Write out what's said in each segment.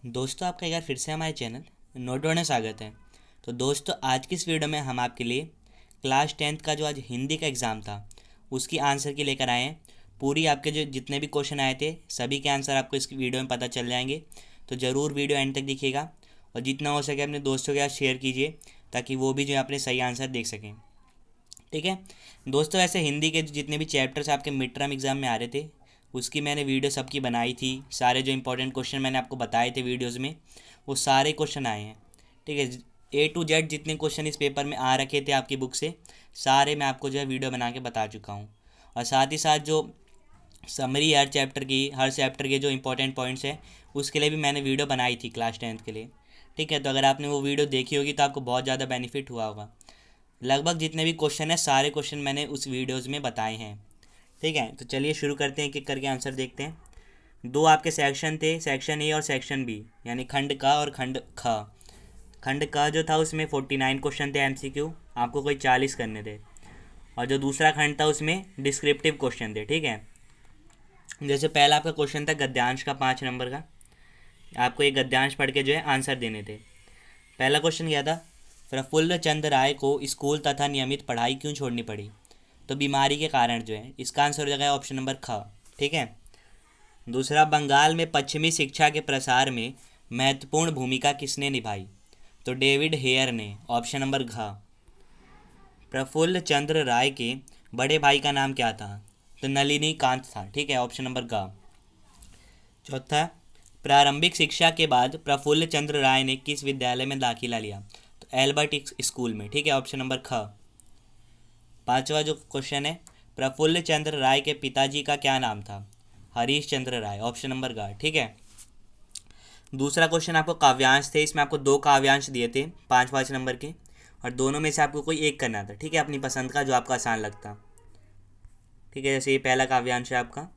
दोस्तों, आपका एक बार फिर से हमारे चैनल नोट में स्वागत है। तो दोस्तों, आज की इस वीडियो में हम आपके लिए क्लास 10th का जो आज हिंदी का एग्ज़ाम था उसकी आंसर की लेकर आए हैं। पूरी आपके जो जितने भी क्वेश्चन आए थे सभी के आंसर आपको इस वीडियो में पता चल जाएंगे। तो ज़रूर वीडियो एंड तक दिखिएगा और जितना हो सके अपने दोस्तों के साथ शेयर कीजिए ताकि वो भी जो है अपने सही आंसर देख सकें। ठीक है दोस्तों, ऐसे हिंदी के जितने भी चैप्टर्स आपके मिड टर्म एग्ज़ाम में आ रहे थे उसकी मैंने वीडियो सबकी बनाई थी। सारे जो इंपॉर्टेंट क्वेश्चन मैंने आपको बताए थे वीडियोज़ में वो सारे क्वेश्चन आए हैं। ठीक है, A to Z जितने क्वेश्चन इस पेपर में आ रखे थे आपकी बुक से सारे मैं आपको जो है वीडियो बना के बता चुका हूँ। और साथ ही साथ जो समरी हर चैप्टर के जो इंपॉर्टेंट पॉइंट्स हैं उसके लिए भी मैंने वीडियो बनाई थी क्लास 10th के लिए। ठीक है, तो अगर आपने वो वीडियो देखी होगी तो आपको बहुत ज़्यादा बेनिफिट हुआ होगा। लगभग जितने भी क्वेश्चन हैं सारे क्वेश्चन मैंने उस वीडियोज़ में बताए हैं। ठीक है, तो चलिए शुरू करते हैं, एक एक करके आंसर देखते हैं। दो आपके सेक्शन थे, सेक्शन ए और सेक्शन बी, यानी खंड का और खंड ख। खंड का जो था उसमें 49 क्वेश्चन थे MCQ, आपको कोई 40 करने थे। और जो दूसरा खंड था उसमें डिस्क्रिप्टिव क्वेश्चन थे। ठीक है, जैसे पहला आपका क्वेश्चन था गद्यांश का 5 नंबर का, आपको एक गद्यांश पढ़ के जो है आंसर देने थे। पहला क्वेश्चन क्या था, प्रफुल्ल चंद्र राय को स्कूल तथा नियमित पढ़ाई क्यों छोड़नी पड़ी? तो बीमारी के कारण जो है, इसका आंसर हो जाएगा ऑप्शन नंबर ख। ठीक है, दूसरा, बंगाल में पश्चिमी शिक्षा के प्रसार में महत्वपूर्ण भूमिका किसने निभाई? तो डेविड हेयर ने, ऑप्शन नंबर घ। प्रफुल्ल चंद्र राय के बड़े भाई का नाम क्या था? तो नलिनी कांत था। ठीक है, ऑप्शन नंबर ग। चौथा, प्रारंभिक शिक्षा के बाद प्रफुल्ल चंद्र राय ने किस विद्यालय में दाखिला लिया? तो एल्बर्ट स्कूल में। ठीक है, ऑप्शन नंबर ख। पांचवा जो क्वेश्चन है, प्रफुल्ल चंद्र राय के पिताजी का क्या नाम था? हरीश चंद्र राय, ऑप्शन नंबर ग। ठीक है, दूसरा क्वेश्चन आपको काव्यांश थे, इसमें आपको दो काव्यांश दिए थे 5-5 नंबर के और दोनों में से आपको कोई एक करना था। ठीक है, अपनी पसंद का जो आपको आसान लगता। ठीक है, जैसे ये पहला काव्यांश है आपका,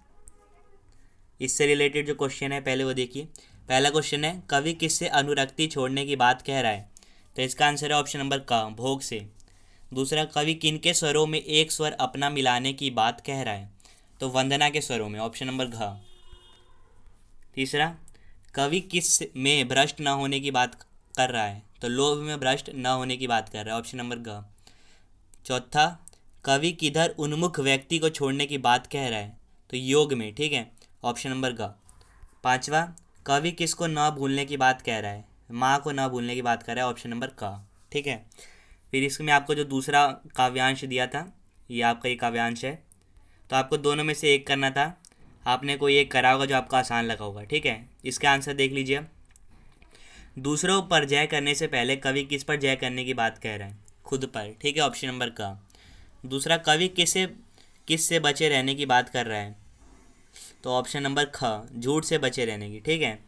इससे रिलेटेड जो क्वेश्चन है पहले वो देखिए। पहला क्वेश्चन है, कवि किससे अनुरक्ति छोड़ने की बात कह रहा है? तो इसका आंसर है ऑप्शन नंबर क, भोग से। दूसरा, कवि किनके स्वरों में एक स्वर अपना मिलाने की बात कह रहा है? तो वंदना के स्वरों में, ऑप्शन नंबर घ। तीसरा, कवि किस में भ्रष्ट न होने की बात कर रहा है? तो लोभ में भ्रष्ट न होने की बात कर रहा है, ऑप्शन नंबर घ। चौथा, कवि किधर उन्मुख व्यक्ति को छोड़ने की बात कह रहा है? तो योग में। ठीक है, ऑप्शन नंबर घ। पांचवा, कवि किसको न भूलने की बात कह रहा है? माँ को न भूलने की बात कर रहा है, ऑप्शन नंबर क। ठीक है, फिर इसमें आपको जो दूसरा काव्यांश दिया था ये आपका ये काव्यांश है, तो आपको दोनों में से एक करना था। आपने कोई एक करा होगा जो आपको आसान लगा होगा। ठीक है, इसका आंसर देख लीजिए। दूसरों पर जय करने से पहले कवि किस पर जय करने की बात कह रहा है? खुद पर। ठीक है, ऑप्शन नंबर क। दूसरा, कवि किस से बचे रहने की बात कर रहा है? तो ऑप्शन नंबर ख, झूठ से बचे रहने की। ठीक है,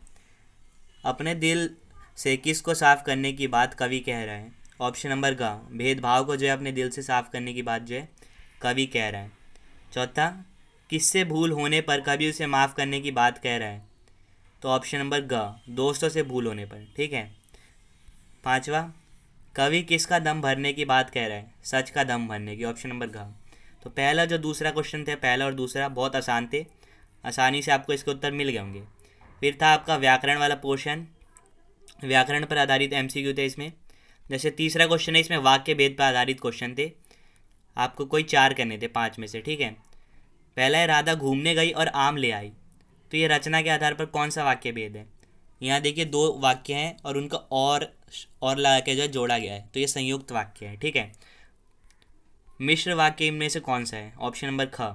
अपने दिल से किस को साफ करने की बात कवि कह रहा है? ऑप्शन नंबर ग, भेदभाव को जो है अपने दिल से साफ करने की बात जो है कवि कह रहा है। चौथा, किससे भूल होने पर कवि उसे माफ़ करने की बात कह रहा है? तो ऑप्शन नंबर ग, दोस्तों से भूल होने पर। ठीक है, पांचवा, कवि किसका दम भरने की बात कह रहा है? सच का दम भरने की, ऑप्शन नंबर घ। तो पहला जो दूसरा क्वेश्चन थे, पहला और दूसरा बहुत आसान थे, आसानी से आपको इसके उत्तर मिल गए होंगे। फिर था आपका व्याकरण वाला पोर्शन, व्याकरण पर आधारित MCQ थे इसमें। जैसे तीसरा क्वेश्चन है, इसमें वाक्य भेद पर आधारित क्वेश्चन थे, आपको कोई 4 करने थे 5 में से। ठीक है, पहला है, राधा घूमने गई और आम ले आई। तो ये रचना के आधार पर कौन सा वाक्य भेद है? यहाँ देखिए दो वाक्य हैं और उनका और लगा के जो है जोड़ा गया है, तो ये संयुक्त वाक्य है। ठीक है, मिश्र वाक्य इनमें से कौन सा है? ऑप्शन नंबर ख,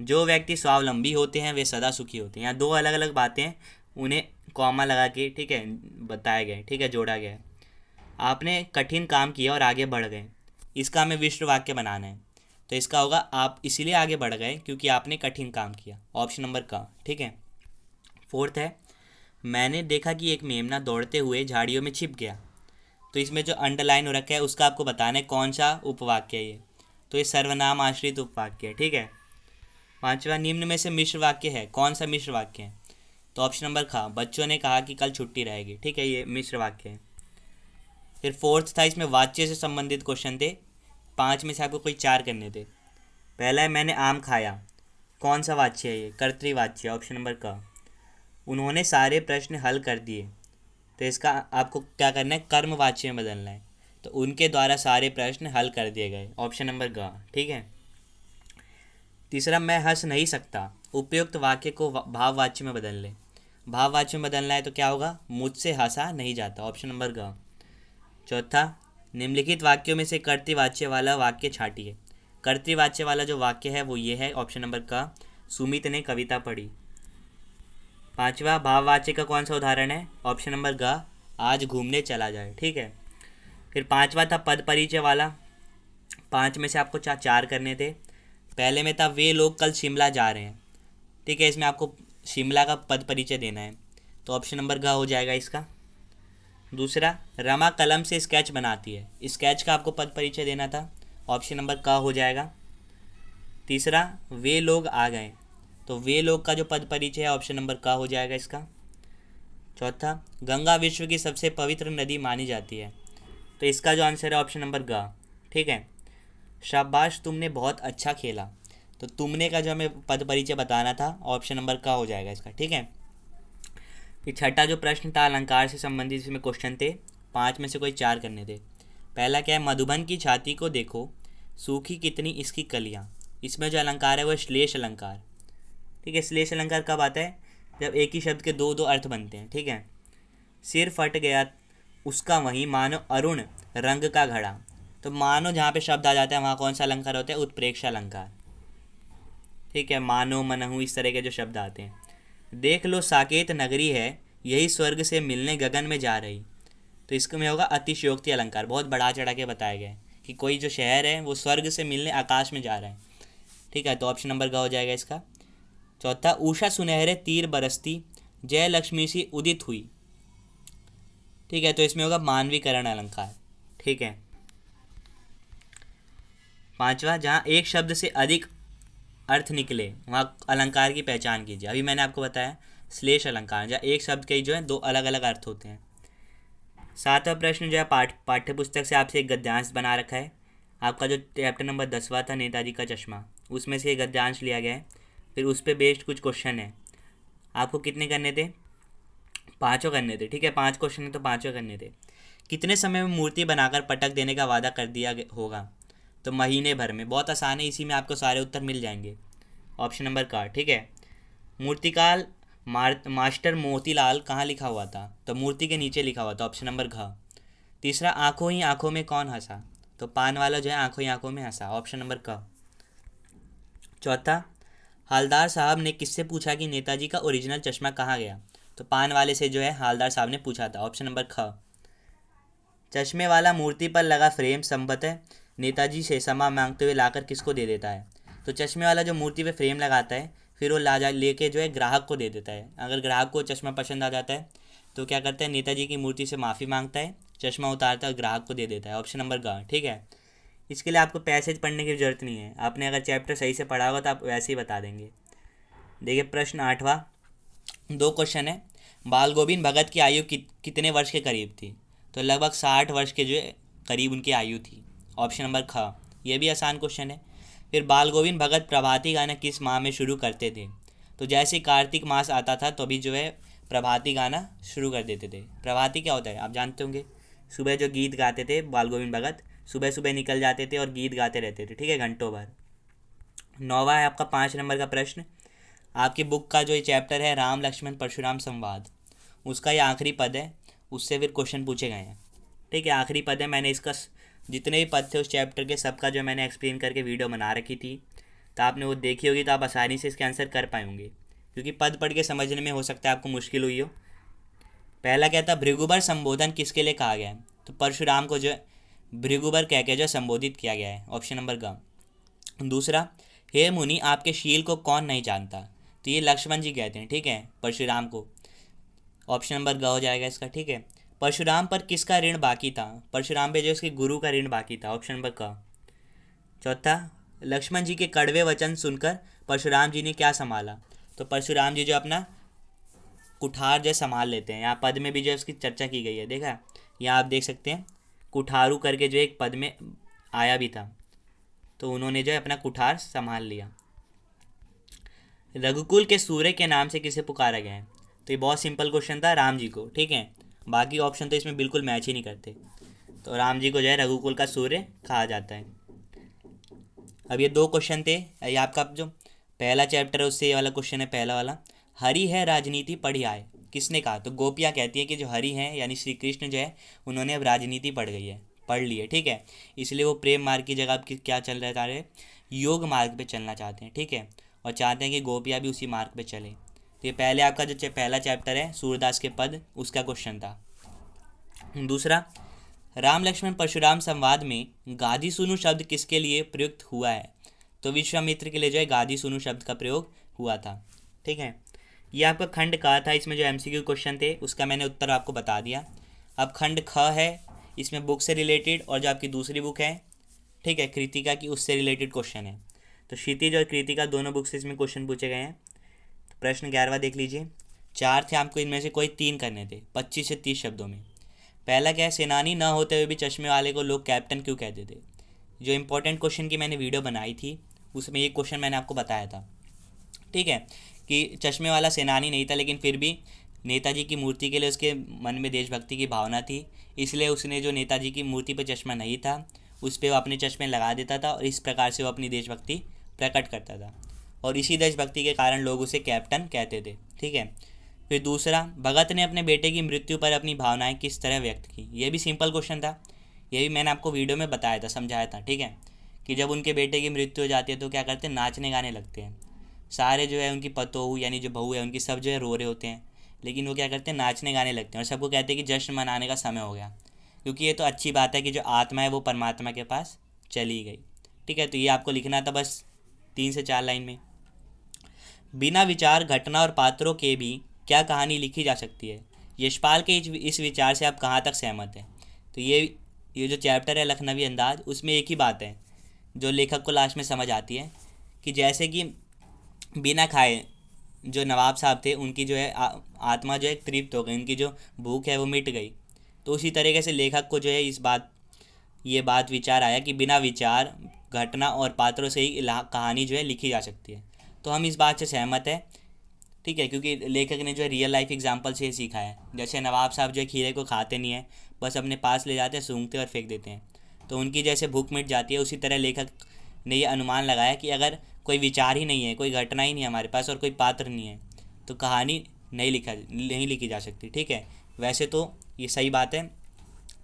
जो व्यक्ति स्वावलंबी होते हैं वे सदा सुखी होते हैं। यहाँ दो अलग अलग बातें हैं, उन्हें कॉमा लगा के ठीक है बताया गया है। ठीक है, जोड़ा गया है। आपने कठिन काम किया और आगे बढ़ गए, इसका हमें मिश्र वाक्य बनाना है, तो इसका होगा आप इसीलिए आगे बढ़ गए क्योंकि आपने कठिन काम किया, ऑप्शन नंबर क। ठीक है, फोर्थ है, मैंने देखा कि एक मेमना दौड़ते हुए झाड़ियों में छिप गया। तो इसमें जो अंडरलाइन हो रखा है उसका आपको बताना है कौन सा उपवाक्य है ये, तो ये सर्वनाम आश्रित उपवाक्य है। ठीक है, पांचवा, निम्न में से मिश्र वाक्य है, कौन सा मिश्र वाक्य है? तो ऑप्शन नंबर ख, बच्चों ने कहा कि कल छुट्टी रहेगी। ठीक है, ये मिश्र वाक्य है। फिर फोर्थ था, इसमें वाच्य से संबंधित क्वेश्चन थे, 5 में से आपको कोई 4 करने थे। पहला है, मैंने आम खाया, कौन सा वाच्य है ये? कर्तृवाच्य, ऑप्शन नंबर क। उन्होंने सारे प्रश्न हल कर दिए, तो इसका आपको क्या करना है, कर्मवाच्य में बदलना है। तो उनके द्वारा सारे प्रश्न हल कर दिए गए, ऑप्शन नंबर ग, ठीक है। तीसरा, मैं हंस नहीं सकता, उपयुक्त वाक्य को भाववाच्य में बदल ले। भाववाच्य में बदलना है तो क्या होगा, मुझसे हंसा नहीं जाता, ऑप्शन नंबर ग। चौथा, निम्नलिखित वाक्यों में से कर्तृवाच्य वाला वाक्य छांटिए। कर्तृवाच्य वाला जो वाक्य है वो ये है, ऑप्शन नंबर क, सुमित ने कविता पढ़ी। पांचवा, भाववाच्य का कौन सा उदाहरण है, ऑप्शन नंबर ग, आज घूमने चला जाए, ठीक है। फिर पांचवा था पद परिचय वाला। पांच में से आपको चार करने थे। पहले में था वे लोग कल शिमला जा रहे हैं, ठीक है। इसमें आपको शिमला का पद परिचय देना है, तो ऑप्शन नंबर ग हो जाएगा इसका। दूसरा, रमा कलम से स्केच बनाती है, स्केच का आपको पद परिचय देना था, ऑप्शन नंबर क हो जाएगा। तीसरा, वे लोग आ गए, तो वे लोग का जो पद परिचय है ऑप्शन नंबर क हो जाएगा इसका। चौथा, गंगा विश्व की सबसे पवित्र नदी मानी जाती है, तो इसका जो आंसर है ऑप्शन नंबर ग, ठीक है। शाबाश तुमने बहुत अच्छा खेला, तो तुमने का जो हमें पद परिचय बताना था, ऑप्शन नंबर क हो जाएगा इसका, ठीक है। फिर छठा जो प्रश्न था अलंकार से संबंधित, इसमें क्वेश्चन थे, पाँच में से कोई चार करने थे। पहला क्या है, मधुबन की छाती को देखो, सूखी कितनी इसकी कलियाँ। इसमें जो अलंकार है वो श्लेष अलंकार, ठीक है। श्लेष अलंकार कब आता है, जब एक ही शब्द के दो दो अर्थ बनते हैं, ठीक है। सिर फट गया उसका वहीं मानो अरुण रंग का घड़ा, तो मानो जहाँ पे शब्द आ जाता है वहाँ कौन सा अलंकार होता है, उत्प्रेक्षा अलंकार, ठीक है। मानो, मनहु, इस तरह के जो शब्द आते हैं। देख लो साकेत नगरी है, यही स्वर्ग से मिलने गगन में जा रही, तो इसमें होगा अतिशयोक्ति अलंकार, बहुत बढ़ा चढ़ा के बताया गया है कि कोई जो शहर है वो स्वर्ग से मिलने आकाश में जा रहा है, ठीक है। तो ऑप्शन नंबर ग हो जाएगा इसका। चौथा, उषा सुनहरे तीर बरसती, जय लक्ष्मी सी उदित हुई, ठीक है। तो इसमें होगा मानवीकरण अलंकार, ठीक है। पांचवा, जहाँ एक शब्द से अधिक अर्थ निकले वहाँ अलंकार की पहचान कीजिए। अभी मैंने आपको बताया श्लेष अलंकार, जहाँ एक शब्द के जो है दो अलग अलग अर्थ होते हैं। सातवां प्रश्न जो है पाठ्य पुस्तक से आपसे एक गद्यांश बना रखा है। आपका जो चैप्टर नंबर 10वां था नेताजी का चश्मा, उसमें से एक गद्यांश लिया गया है। फिर उस पर बेस्ड कुछ क्वेश्चन है। आपको कितने करने थे, पाँचों करने थे, ठीक है। 5 क्वेश्चन है तो पाँचों करने थे। कितने समय में मूर्ति बनाकर पटक देने का वादा कर दिया होगा, तो महीने भर में। बहुत आसान है, इसी में आपको सारे उत्तर मिल जाएंगे, ऑप्शन नंबर का, ठीक है। मूर्तिकार मास्टर मोतीलाल कहाँ लिखा हुआ था, तो मूर्ति के नीचे लिखा हुआ था, ऑप्शन नंबर घ। तीसरा, आंखों ही आंखों में कौन हंसा, तो पान वाला जो है आंखों ही आंखों में हंसा, ऑप्शन नंबर क। चौथा, हालदार साहब ने किससे पूछा कि नेताजी का ओरिजिनल चश्मा कहाँ गया, तो पान वाले से जो है हालदार साहब ने पूछा था, ऑप्शन नंबर ख। चश्मे वाला मूर्ति पर लगा फ्रेम संभवतः नेताजी से क्षमा मांगते हुए लाकर किसको दे देता है, तो चश्मे वाला जो मूर्ति पे फ्रेम लगाता है फिर वो लेके जो है ग्राहक को दे देता है। अगर ग्राहक को चश्मा पसंद आ जाता है तो क्या करता है, नेताजी की मूर्ति से माफ़ी मांगता है, चश्मा उतारता है और ग्राहक को दे देता है, ऑप्शन नंबर ग, ठीक है। इसके लिए आपको पैसेज पढ़ने की ज़रूरत नहीं है, आपने अगर चैप्टर सही से पढ़ा होगा तो आप वैसे ही बता देंगे। देखिए प्रश्न 8वां, 2 क्वेश्चन है। बाल गोविंद भगत की आयु कितने वर्ष के करीब थी, तो लगभग 60 वर्ष के जो है करीब उनकी आयु थी, ऑप्शन नंबर ख। यह भी आसान क्वेश्चन है। फिर बाल गोविंद भगत प्रभाती गाना किस माह में शुरू करते थे, तो जैसे कार्तिक मास आता था तो अभी जो है प्रभाती गाना शुरू कर देते थे। प्रभाती क्या होता है आप जानते होंगे, सुबह जो गीत गाते थे बाल गोविंद भगत, सुबह सुबह निकल जाते थे और गीत गाते रहते थे, ठीक है, घंटों भर। 9वां है आपका 5 नंबर का प्रश्न। आपकी बुक का जो ये चैप्टर है राम लक्ष्मण परशुराम संवाद, उसका ये आखिरी पद है, उससे फिर क्वेश्चन पूछे गए हैं, ठीक है। आखिरी पद है, मैंने इसका जितने भी पद थे उस चैप्टर के सबका जो मैंने एक्सप्लेन करके वीडियो बना रखी थी, तो आपने वो देखी होगी, तो आप आसानी से इसके आंसर कर पाएंगे, क्योंकि पद पढ़ के समझने में हो सकता है आपको मुश्किल हुई हो। पहला क्या था, भृगुबर संबोधन किसके लिए कहा गया है, तो परशुराम को जो भृगुबर कह के जो संबोधित किया गया है, ऑप्शन नंबर ग। दूसरा, हे मुनि आपके शील को कौन नहीं जानता, तो ये लक्ष्मण जी कहते हैं, ठीक है, परशुराम को, ऑप्शन नंबर ग हो जाएगा इसका, ठीक है। परशुराम पर किसका ऋण बाकी था, परशुराम पे जो उसके गुरु का ऋण बाकी था, ऑप्शन नंबर क। चौथा, लक्ष्मण जी के कड़वे वचन सुनकर परशुराम जी ने क्या संभाला, तो परशुराम जी जो अपना कुठार जो संभाल लेते हैं। यहाँ पद में भी जो उसकी चर्चा की गई है, देखा, यहाँ आप देख सकते हैं कुठारू करके जो एक पद में आया भी था, तो उन्होंने जो है अपना कुठार संभाल लिया। रघुकुल के सूर्य के नाम से किसे पुकारा गया है, तो ये बहुत सिंपल क्वेश्चन था, राम जी को, ठीक है। बाकी ऑप्शन तो इसमें बिल्कुल मैच ही नहीं करते। तो राम जी को जो है रघुकुल का सूर्य कहा जाता है। अब ये 2 क्वेश्चन थे। ये आपका जो पहला चैप्टर है उससे ये वाला क्वेश्चन है, पहला वाला। हरि है राजनीति पढ़ी आए, किसने कहा? तो गोपियाँ कहती हैं कि जो हरि हैं यानी श्री कृष्ण जो है उन्होंने अब राजनीति पढ़ ली है, ठीक है। इसलिए वो प्रेम मार्ग की जगह अब क्या चल रहे तारे, योग मार्ग पे चलना चाहते हैं, ठीक है। और चाहते हैं कि गोपियाँ भी उसी मार्ग पे चलें। तो ये पहले आपका जो पहला चैप्टर है सूरदास के पद, उसका क्वेश्चन था। दूसरा, राम लक्ष्मण परशुराम संवाद में गादी सुनु शब्द किसके लिए प्रयुक्त हुआ है? तो विश्वामित्र के लिए जो है गादी सुनु शब्द का प्रयोग हुआ था, ठीक है। ये आपका खंड का था, इसमें जो एमसीक्यू क्वेश्चन थे उसका मैंने उत्तर आपको बता दिया। अब खंड ख है, इसमें बुक से रिलेटेड और जो आपकी दूसरी बुक है, ठीक है, कृतिका की, उससे रिलेटेड क्वेश्चन है। तो क्षितिज और कृतिका दोनों बुक से इसमें क्वेश्चन पूछे गए हैं। तो प्रश्न 11वां देख लीजिए। 4 थे, आपको इनमें से कोई 3 करने थे 25 से 30 शब्दों में। पहला क्या है, सेनानी न होते हुए भी चश्मे वाले को लोग कैप्टन क्यों कहते थे? जो इंपॉर्टेंट क्वेश्चन की मैंने वीडियो बनाई थी उसमें ये क्वेश्चन मैंने आपको बताया था, ठीक है, कि चश्मे वाला सेनानी नहीं था लेकिन फिर भी नेताजी की मूर्ति के लिए उसके मन में देशभक्ति की भावना थी, इसलिए उसने जो नेताजी की मूर्ति पर चश्मा नहीं था उस पर वो अपने चश्मे लगा देता था और इस प्रकार से वो अपनी देशभक्ति प्रकट करता था और इसी देशभक्ति के कारण लोग उसे कैप्टन कहते थे, ठीक है। फिर दूसरा, भगत ने अपने बेटे की मृत्यु पर अपनी भावनाएं किस तरह व्यक्त की? ये भी सिंपल क्वेश्चन था, ये भी मैंने आपको वीडियो में बताया था, समझाया था, ठीक है, कि जब उनके बेटे की मृत्यु हो जाती है तो क्या करते हैं, नाचने गाने लगते हैं। सारे जो है उनकी पतोहू यानी जो बहू है उनकी सब जो है रो रहे होते हैं, लेकिन वो क्या करते हैं, नाचने गाने लगते हैं और सबको कहते हैं कि जश्न मनाने का समय हो गया, क्योंकि ये तो अच्छी बात है कि जो आत्मा है वो परमात्मा के पास चली गई, ठीक है। तो ये आपको लिखना था बस 3 से 4 लाइन में। बिना विचार, घटना और पात्रों के भी क्या कहानी लिखी जा सकती है? यशपाल के इस विचार से आप कहाँ तक सहमत हैं? तो ये जो चैप्टर है लखनवी अंदाज, उसमें एक ही बात है जो लेखक को लास्ट में समझ आती है कि जैसे कि बिना खाए जो नवाब साहब थे उनकी जो है आत्मा जो है तृप्त हो गई, उनकी जो भूख है वो मिट गई। तो उसी तरीके से लेखक को जो है ये बात विचार आया कि बिना विचार, घटना और पात्रों से ही कहानी जो है लिखी जा सकती है। तो हम इस बात से सहमत है, ठीक है, क्योंकि लेखक ने जो है रियल लाइफ एग्जांपल से सीखा है। जैसे नवाब साहब जो है खीरे को खाते नहीं है, बस अपने पास ले जाते हैं, सूंघते और फेंक देते हैं, तो उनकी जैसे भूख मिट जाती है, उसी तरह लेखक ने ये अनुमान लगाया कि अगर कोई विचार ही नहीं है, कोई घटना ही नहीं है हमारे पास और कोई पात्र नहीं है तो कहानी नहीं लिखी जा सकती, ठीक है। वैसे तो ये सही बात है,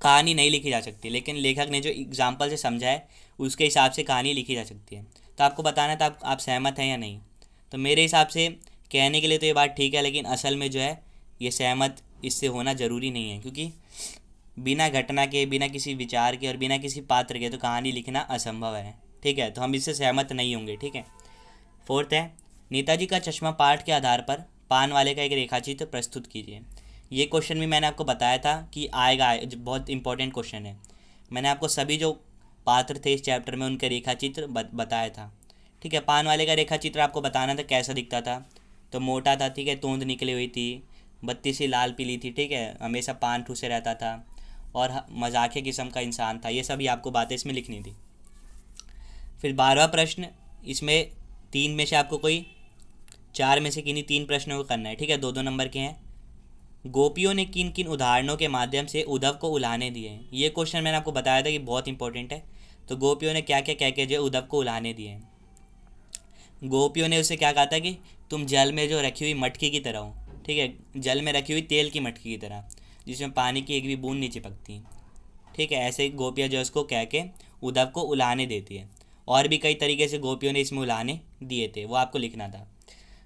कहानी नहीं लिखी जा सकती, लेकिन लेखक ने जो एग्जाम्पल से समझा है उसके हिसाब से कहानी लिखी जा सकती है। तो आपको बताना था आप सहमत हैं या नहीं। तो मेरे हिसाब से कहने के लिए तो ये बात ठीक है, लेकिन असल में जो है ये सहमत इससे होना ज़रूरी नहीं है, क्योंकि बिना घटना के, बिना किसी विचार के और बिना किसी पात्र के तो कहानी लिखना असंभव है, ठीक है। तो हम इससे सहमत नहीं होंगे, ठीक है। 4th है, नेताजी का चश्मा पाठ के आधार पर पान वाले का एक रेखाचित्र प्रस्तुत कीजिए। ये क्वेश्चन भी मैंने आपको बताया था कि आएगा, बहुत इंपॉर्टेंट क्वेश्चन है। मैंने आपको सभी जो पात्र थे इस चैप्टर में उनके रेखाचित्र बताया था, ठीक है। पान वाले का रेखाचित्र आपको बताना था कैसा दिखता था। तो मोटा था, ठीक है, तोंद निकली हुई थी, बत्ती सी लाल पीली थी, ठीक है, हमेशा पान ठूसे रहता था और मजाकिया किस्म का इंसान था। ये सभी आपको बातें इसमें लिखनी थी। फिर 12वां प्रश्न, इसमें 3 में से आपको कोई 4 में से किन्हीं 3 प्रश्नों को करना है, ठीक है, 2-2 नंबर के हैं। गोपियों ने किन किन उदाहरणों के माध्यम से उद्धव को उलाहने दिए हैं? ये क्वेश्चन मैंने आपको बताया था कि बहुत इंपॉर्टेंट है। तो गोपियों ने क्या क्या कह के जो उद्धव को उलाहने दिए हैं? गोपियों ने उसे क्या कहा था कि तुम जल में जो रखी हुई मटकी की तरह हो, ठीक है, जल में रखी हुई तेल की मटकी की तरह जिसमें पानी की एक भी बूंद नहीं चिपकती, ठीक है। ऐसे गोपियाँ जो उसको कह के उद्धव को उलाहने देती है। और भी कई तरीके से गोपियों ने इसमें उलाहने दिए थे, वो आपको लिखना था।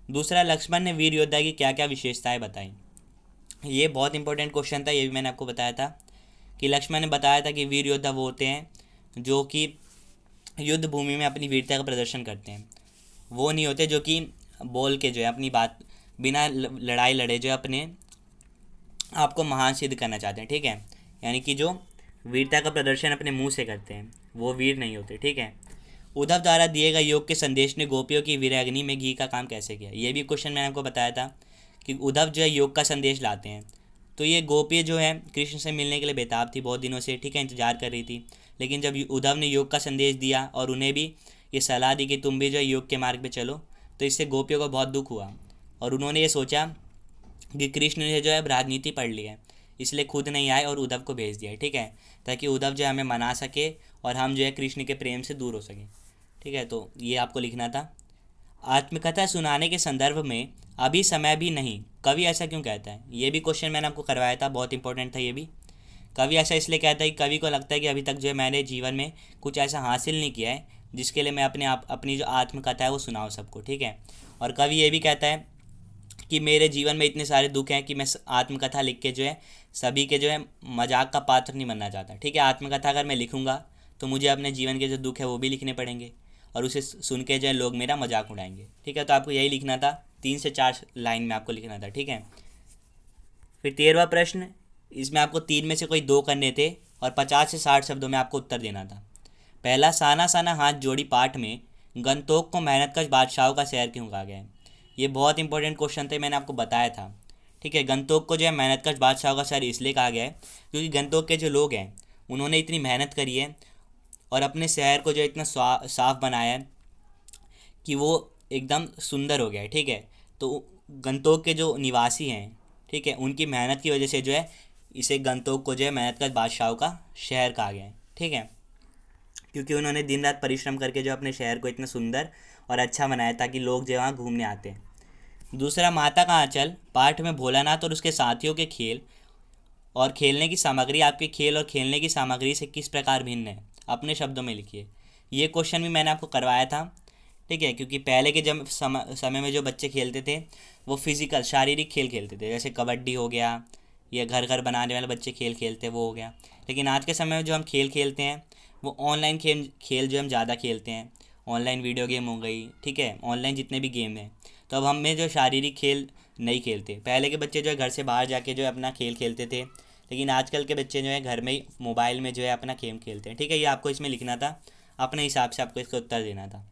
दूसरा, लक्ष्मण ने वीर योद्धा की क्या क्या विशेषताएं बताई? ये बहुत इंपॉर्टेंट क्वेश्चन था, ये भी मैंने आपको बताया था कि लक्ष्मण ने बताया था कि वीर योद्धा वो होते हैं जो कि युद्ध भूमि में अपनी वीरता का प्रदर्शन करते हैं। वो नहीं होते जो कि बोल के जो है अपनी बात बिना लड़ाई लड़े जो है अपने आपको महान सिद्ध करना चाहते हैं, ठीक है, यानी कि जो वीरता का प्रदर्शन अपने मुंह से करते हैं वो वीर नहीं होते, ठीक है। उद्धव द्वारा दिए गए योग के संदेश ने गोपियों की वीराग्नि में घी का काम कैसे किया? ये भी क्वेश्चन मैंने आपको बताया था कि उद्धव जो है योग का संदेश लाते हैं। तो ये गोपी जो है कृष्ण से मिलने के लिए बेताब थी बहुत दिनों से, ठीक है, इंतजार कर रही थी, लेकिन जब उद्धव ने योग का संदेश दिया और उन्हें भी ये सलाह दी कि तुम भी जो है योग के मार्ग पे चलो, तो इससे गोपियों को बहुत दुख हुआ और उन्होंने ये सोचा कि कृष्ण ने जो है राजनीति पढ़ ली है, इसलिए खुद नहीं आए और उद्धव को भेज दिया, ठीक है, ताकि उद्धव जो है हमें मना सके और हम जो है कृष्ण के प्रेम से दूर हो सकें, ठीक है। तो ये आपको लिखना था। आत्मकथा सुनाने के संदर्भ में अभी समय भी नहीं, कवि ऐसा क्यों कहता है? ये भी क्वेश्चन मैंने आपको करवाया था, बहुत इंपॉर्टेंट था ये भी। कवि ऐसा इसलिए कहता है कि कवि को लगता है कि अभी तक जो है मैंने जीवन में कुछ ऐसा हासिल नहीं किया है जिसके लिए मैं अपनी जो आत्मकथा है वो सुनाऊँ सबको, ठीक है। और कवि ये भी कहता है कि मेरे जीवन में इतने सारे दुख हैं कि मैं आत्मकथा लिख के जो है सभी के जो है मजाक का पात्र नहीं बनना चाहता, ठीक है। आत्मकथा अगर मैं लिखूँगा तो मुझे अपने जीवन के जो दुख है वो भी लिखने पड़ेंगे और उसे सुन के जो है लोग मेरा मजाक उड़ाएंगे, ठीक है। तो आपको यही लिखना था, 3 से 4 लाइन में आपको लिखना था, ठीक है। फिर 13वां प्रश्न, इसमें आपको 3 में से कोई 2 करने थे और 50 से 60 शब्दों में आपको उत्तर देना था। पहला, साना साना हाथ जोड़ी पाठ में गंतोक को मेहनतकश बादशाहों का शहर क्यों कहा गया है? ये बहुत इंपॉर्टेंट क्वेश्चन थे, मैंने आपको बताया था, ठीक है। गंतोक को जो है मेहनतकश बादशाहों का शहर इसलिए कहा गया है क्योंकि गंतोक के जो लोग हैं उन्होंने इतनी मेहनत करी है और अपने शहर को जो इतना साफ बनाया है कि वो एकदम सुंदर हो गया है, ठीक है। तो गंतोक के जो निवासी हैं, ठीक है, उनकी मेहनत की वजह से जो है इसे गंतोक को जो है मेहनतकश बादशाहों का शहर कहा गया है, ठीक है, क्योंकि उन्होंने दिन रात परिश्रम करके जो अपने शहर को इतना सुंदर और अच्छा बनाया ताकि लोग जो वहाँ घूमने आते हैं। दूसरा, माता का आंचल पाठ में भोलानाथ और उसके साथियों के खेल और खेलने की सामग्री आपके खेल और खेलने की सामग्री से किस प्रकार भिन्न है? अपने शब्दों में लिखिए। ये क्वेश्चन भी मैंने आपको करवाया था, ठीक है, क्योंकि पहले के जब समय में जो बच्चे खेलते थे वो फिजिकल शारीरिक खेल खेलते थे, जैसे कबड्डी हो गया या घर घर बनाने वाले बच्चे खेल खेलते वो हो गया। लेकिन आज के समय में जो हम खेल खेलते हैं वो ऑनलाइन खेल जो हम ज़्यादा खेलते हैं, ऑनलाइन वीडियो गेम हो गई, ठीक है, ऑनलाइन जितने भी गेम हैं। तो अब हमें जो शारीरिक खेल नहीं खेलते। पहले के बच्चे जो है घर से बाहर जाके जो है अपना खेल खेलते थे, लेकिन आजकल के बच्चे जो है घर में ही मोबाइल में जो है अपना गेम खेलते हैं, ठीक है। ये आपको इसमें लिखना था, अपने हिसाब से आपको इसका उत्तर देना था।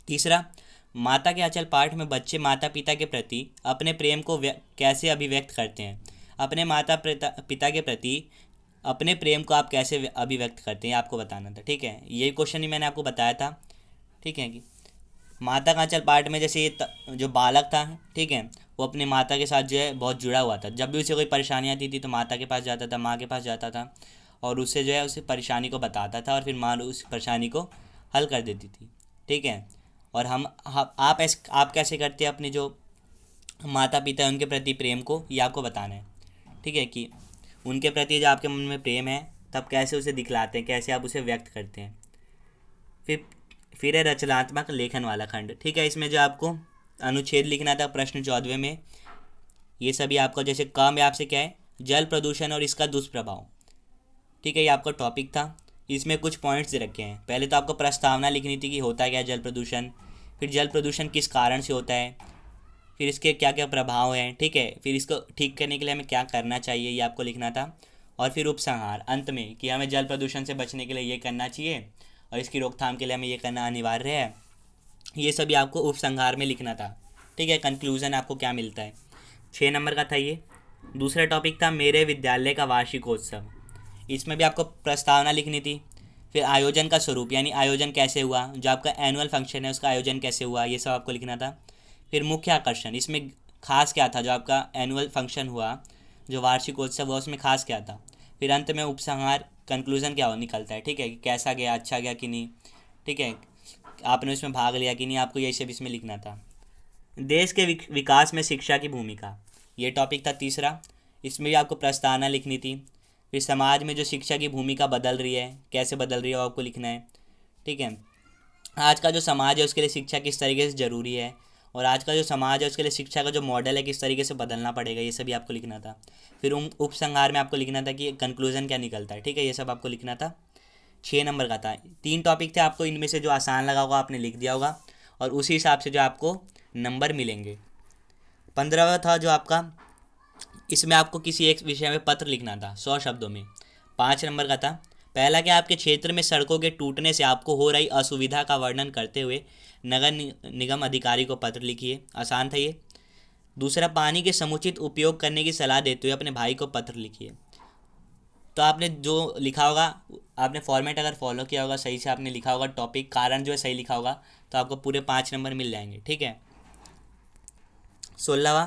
तीसरा, माता के आंचल पाठ में बच्चे माता पिता के प्रति अपने प्रेम को कैसे अभिव्यक्त करते हैं? अपने माता पिता के प्रति अपने प्रेम को आप कैसे अभिव्यक्त करते हैं आपको बताना था, ठीक है। यही क्वेश्चन ही मैंने आपको बताया था, ठीक है, कि माता का आंचल पाठ में जैसे ये जो बालक था, ठीक है, वो अपनी माता के साथ जो है बहुत जुड़ा हुआ था। जब भी उसे कोई परेशानी आती थी तो माता के पास जाता था, माँ के पास जाता था और उससे जो है उसे परेशानी को बताता था और फिर माँ उस परेशानी को हल कर देती थी, ठीक है। और आप कैसे करते हैं अपने जो माता पिता हैं उनके प्रति प्रेम को, ये आपको बताना है, ठीक है, कि उनके प्रति जो आपके मन में प्रेम है तब कैसे उसे दिखलाते हैं, कैसे आप उसे व्यक्त करते हैं। फिर है रचनात्मक लेखन वाला खंड, ठीक है। इसमें जो आपको अनुच्छेद लिखना था प्रश्न 14वें में, ये सभी आपका जैसे क में आपसे क्या है, जल प्रदूषण और इसका दुष्प्रभाव, ठीक है, ये आपका टॉपिक था। इसमें कुछ पॉइंट्स दे रखे हैं। पहले तो आपको प्रस्तावना लिखनी थी कि होता क्या है जल प्रदूषण, फिर जल प्रदूषण किस कारण से होता है, फिर इसके क्या क्या प्रभाव हैं, ठीक है, फिर इसको ठीक करने के लिए हमें क्या करना चाहिए ये आपको लिखना था। और फिर उपसंहार अंत में कि हमें जल प्रदूषण से बचने के लिए ये करना चाहिए और इसकी रोकथाम के लिए हमें ये करना अनिवार्य है, ये सभी आपको उपसंहार में लिखना था, ठीक है। कंक्लूज़न आपको क्या मिलता है, 6 नंबर का था ये। दूसरा टॉपिक था मेरे विद्यालय का वार्षिकोत्सव, इसमें भी आपको प्रस्तावना लिखनी थी। फिर आयोजन का स्वरूप यानी आयोजन कैसे हुआ, जो आपका एनुअल फंक्शन है उसका आयोजन कैसे हुआ, ये सब आपको लिखना था। फिर मुख्य आकर्षण, इसमें खास क्या था, जो आपका एनुअल फंक्शन हुआ, जो वार्षिकोत्सव हुआ उसमें खास क्या था। फिर अंत में उपसंहार कंक्लूज़न क्या हो निकलता है, ठीक है, कि कैसा गया, अच्छा गया कि नहीं, ठीक है, आपने उसमें भाग लिया कि नहीं, आपको यही सब इसमें लिखना था। देश के विकास में शिक्षा की भूमिका, ये टॉपिक था तीसरा, इसमें भी आपको प्रस्तावना लिखनी थी। फिर समाज में जो शिक्षा की भूमिका बदल रही है, कैसे बदल रही है वो आपको लिखना है, ठीक है। आज का जो समाज है उसके लिए शिक्षा किस तरीके से ज़रूरी है और आज का जो समाज है उसके लिए शिक्षा का जो मॉडल है किस तरीके से बदलना पड़ेगा, ये सभी आपको लिखना था। फिर उपसंहार में आपको लिखना था कि कंक्लूज़न क्या निकलता है, ठीक है, ये सब आपको लिखना था। 6 नंबर का था। 3 टॉपिक थे, आपको इनमें से जो आसान लगा होगा आपने लिख दिया होगा और उसी हिसाब से जो आपको नंबर मिलेंगे। 15वां था जो आपका, इसमें आपको किसी एक विषय में पत्र लिखना था 100 शब्दों में। 5 नंबर का था, पहला कि आपके क्षेत्र में सड़कों के टूटने से आपको हो रही असुविधा का वर्णन करते हुए नगर निगम अधिकारी को पत्र लिखिए, आसान था ये। दूसरा, पानी के समुचित उपयोग करने की सलाह देते हुए अपने भाई को पत्र लिखिए। तो आपने जो लिखा होगा, आपने फॉर्मेट अगर फॉलो किया होगा सही से, आपने लिखा होगा टॉपिक कारण जो है सही लिखा होगा तो आपको पूरे 5 नंबर मिल जाएंगे, ठीक है। 16वां,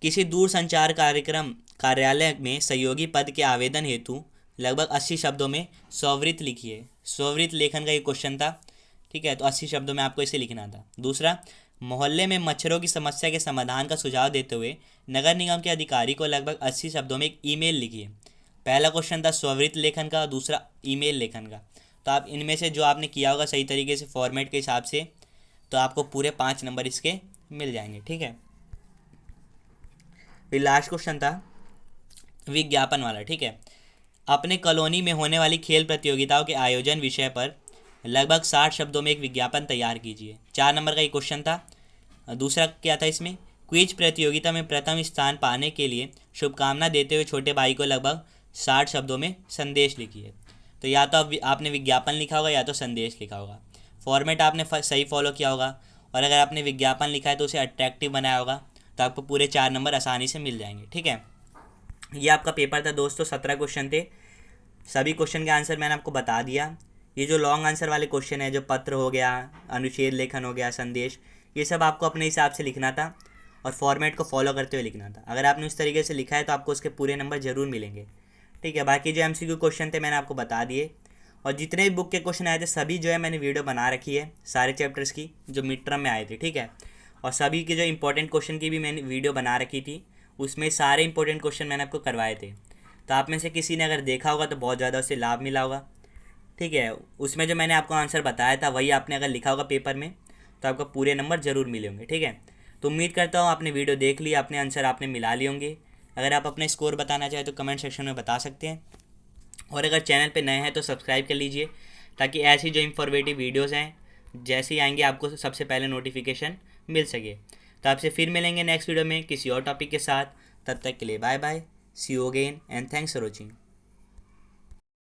किसी दूर संचार कार्यक्रम कार्यालय में सहयोगी पद के आवेदन हेतु लगभग 80 शब्दों में स्ववृत्त लिखिए। स्ववृत्त लेखन का ये क्वेश्चन था, ठीक है। तो 80 शब्दों में आपको इसे लिखना था। दूसरा, मोहल्ले में मच्छरों की समस्या के समाधान का सुझाव देते हुए नगर निगम के अधिकारी को लगभग 80 शब्दों में एक ईमेल लिखिए। पहला क्वेश्चन था स्ववृत्त लेखन का, दूसरा ईमेल लेखन का। तो आप इनमें से जो आपने किया होगा सही तरीके से फॉर्मेट के हिसाब से, तो आपको पूरे 5 नंबर इसके मिल जाएंगे, ठीक है। फिर लास्ट क्वेश्चन था विज्ञापन वाला, ठीक है। अपने कॉलोनी में होने वाली खेल प्रतियोगिताओं के आयोजन विषय पर लगभग 60 शब्दों में एक विज्ञापन तैयार कीजिए। 4 नंबर का ये क्वेश्चन था। दूसरा क्या था इसमें, क्विज प्रतियोगिता में प्रथम स्थान पाने के लिए शुभकामना देते हुए छोटे भाई को लगभग 60 शब्दों में संदेश लिखिए। तो या तो आपने विज्ञापन लिखा होगा या तो संदेश लिखा होगा। फॉर्मेट आपने सही फॉलो किया होगा, और अगर आपने विज्ञापन लिखा है तो उसे अट्रैक्टिव बनाया होगा, तो आपको पूरे 4 नंबर आसानी से मिल जाएंगे, ठीक है। ये आपका पेपर था दोस्तों, 17 क्वेश्चन थे। सभी क्वेश्चन के आंसर मैंने आपको बता दिया। ये जो लॉन्ग आंसर वाले क्वेश्चन है, जो पत्र हो गया, अनुच्छेद लेखन हो गया, संदेश, ये सब आपको अपने हिसाब से लिखना था और फॉर्मेट को फॉलो करते हुए लिखना था। अगर आपने उस तरीके से लिखा है तो आपको उसके पूरे नंबर जरूर मिलेंगे, ठीक है। बाकी जो MCQ क्वेश्चन थे मैंने आपको बता दिए, और जितने भी बुक के क्वेश्चन आए थे सभी जो है मैंने वीडियो बना रखी है सारे चैप्टर्स की जो मिड टर्म में आए थे, ठीक है। और सभी के जो इंपॉर्टेंट क्वेश्चन की भी मैंने वीडियो बना रखी थी, उसमें सारे इंपॉर्टेंट क्वेश्चन मैंने आपको करवाए थे। तो आप में से किसी ने अगर देखा होगा तो बहुत ज़्यादा उससे लाभ मिला होगा, ठीक है। उसमें जो मैंने आपको आंसर बताया था वही आपने अगर लिखा होगा पेपर में तो आपको पूरे नंबर ज़रूर मिले होंगे, ठीक है। तो उम्मीद करता हूँ आपने वीडियो देख ली, अपने आंसर आपने मिला लिए होंगे। अगर आप अपने स्कोर बताना चाहें तो कमेंट सेक्शन में बता सकते हैं, और अगर चैनल पे नए हैं तो सब्सक्राइब कर लीजिए, ताकि ऐसी जो इंफॉर्मेटिव वीडियोज़ हैं जैसे ही आएंगे आपको सबसे पहले नोटिफिकेशन मिल सके। तो आपसे फिर मिलेंगे नेक्स्ट वीडियो में किसी और टॉपिक के साथ। तब तक के लिए bye bye, see you again and thanks for watching.